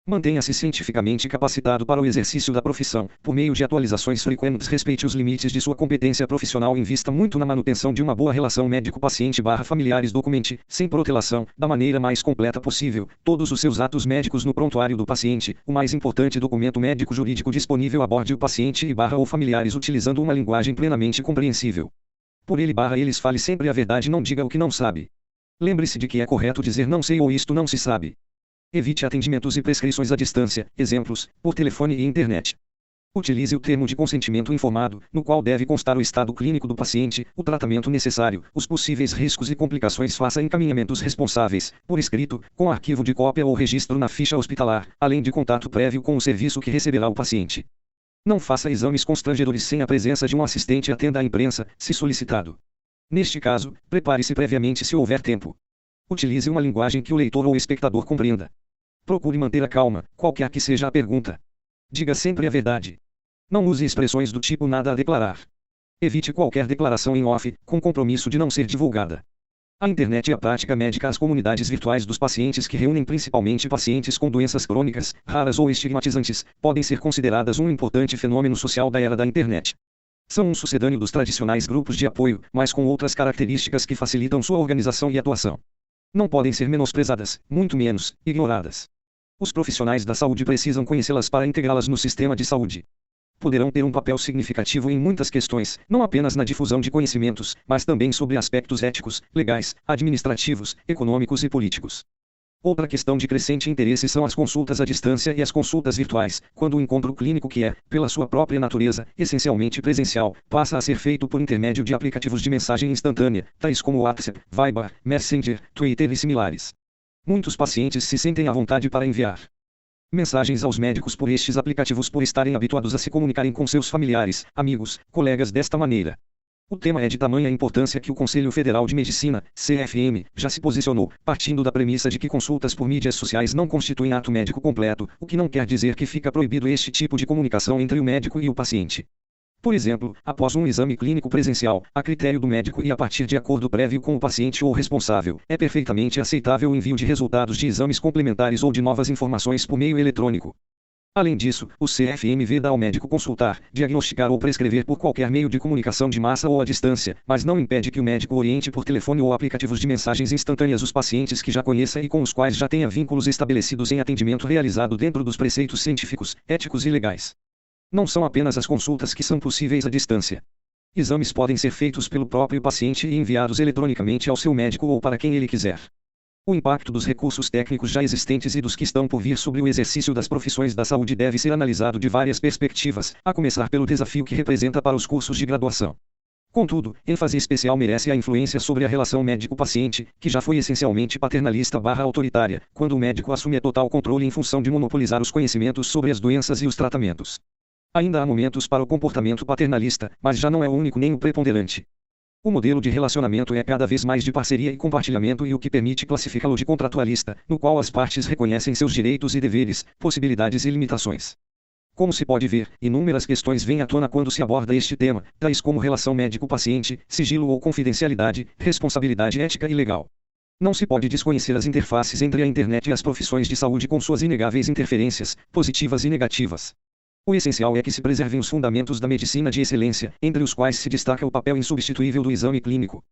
Mantenha-se cientificamente capacitado para o exercício da profissão, por meio de atualizações frequentes. Respeite os limites de sua competência profissional. Invista muito na manutenção de uma boa relação médico-paciente/familiares. Documente, sem protelação, da maneira mais completa possível, todos os seus atos médicos no prontuário do paciente. O mais importante documento médico-jurídico disponível. Aborde o paciente ou familiares utilizando uma linguagem plenamente compreensível. Por ele/eles fale sempre a verdade. Não diga o que não sabe. Lembre-se de que é correto dizer não sei ou isto não se sabe. Evite atendimentos e prescrições à distância, exemplos, por telefone e internet. Utilize o termo de consentimento informado, no qual deve constar o estado clínico do paciente, o tratamento necessário, os possíveis riscos e complicações. Faça encaminhamentos responsáveis, por escrito, com arquivo de cópia ou registro na ficha hospitalar, além de contato prévio com o serviço que receberá o paciente. Não faça exames constrangedores sem a presença de um assistente e atenda à imprensa, se solicitado. Neste caso, prepare-se previamente se houver tempo. Utilize uma linguagem que o leitor ou espectador compreenda. Procure manter a calma, qualquer que seja a pergunta. Diga sempre a verdade. Não use expressões do tipo nada a declarar. Evite qualquer declaração em off, com compromisso de não ser divulgada. A internet e a prática médica. As comunidades virtuais dos pacientes, que reúnem principalmente pacientes com doenças crônicas, raras ou estigmatizantes, podem ser consideradas um importante fenômeno social da era da internet. São um sucedâneo dos tradicionais grupos de apoio, mas com outras características que facilitam sua organização e atuação. Não podem ser menosprezadas, muito menos ignoradas. Os profissionais da saúde precisam conhecê-las para integrá-las no sistema de saúde. Poderão ter um papel significativo em muitas questões, não apenas na difusão de conhecimentos, mas também sobre aspectos éticos, legais, administrativos, econômicos e políticos. Outra questão de crescente interesse são as consultas à distância e as consultas virtuais, quando o encontro clínico, que é, pela sua própria natureza, essencialmente presencial, passa a ser feito por intermédio de aplicativos de mensagem instantânea, tais como WhatsApp, Viber, Messenger, Twitter e similares. Muitos pacientes se sentem à vontade para enviar mensagens aos médicos por estes aplicativos, por estarem habituados a se comunicarem com seus familiares, amigos, colegas desta maneira. O tema é de tamanha importância que o Conselho Federal de Medicina, CFM, já se posicionou, partindo da premissa de que consultas por mídias sociais não constituem ato médico completo, o que não quer dizer que fica proibido este tipo de comunicação entre o médico e o paciente. Por exemplo, após um exame clínico presencial, a critério do médico e a partir de acordo prévio com o paciente ou responsável, é perfeitamente aceitável o envio de resultados de exames complementares ou de novas informações por meio eletrônico. Além disso, o CFM veda ao médico consultar, diagnosticar ou prescrever por qualquer meio de comunicação de massa ou à distância, mas não impede que o médico oriente por telefone ou aplicativos de mensagens instantâneas os pacientes que já conheça e com os quais já tenha vínculos estabelecidos em atendimento realizado dentro dos preceitos científicos, éticos e legais. Não são apenas as consultas que são possíveis à distância. Exames podem ser feitos pelo próprio paciente e enviados eletronicamente ao seu médico ou para quem ele quiser. O impacto dos recursos técnicos já existentes e dos que estão por vir sobre o exercício das profissões da saúde deve ser analisado de várias perspectivas, a começar pelo desafio que representa para os cursos de graduação. Contudo, ênfase especial merece a influência sobre a relação médico-paciente, que já foi essencialmente paternalista/autoritária, quando o médico assume a total controle em função de monopolizar os conhecimentos sobre as doenças e os tratamentos. Ainda há momentos para o comportamento paternalista, mas já não é o único nem o preponderante. O modelo de relacionamento é cada vez mais de parceria e compartilhamento, e o que permite classificá-lo de contratualista, no qual as partes reconhecem seus direitos e deveres, possibilidades e limitações. Como se pode ver, inúmeras questões vêm à tona quando se aborda este tema, tais como relação médico-paciente, sigilo ou confidencialidade, responsabilidade ética e legal. Não se pode desconhecer as interfaces entre a internet e as profissões de saúde, com suas inegáveis interferências, positivas e negativas. O essencial é que se preservem os fundamentos da medicina de excelência, entre os quais se destaca o papel insubstituível do exame clínico.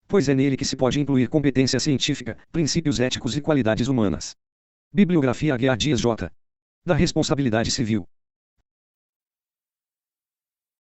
Pois é nele que se pode incluir competência científica, princípios éticos e qualidades humanas. Bibliografia Aguiar Dias J. Da responsabilidade civil.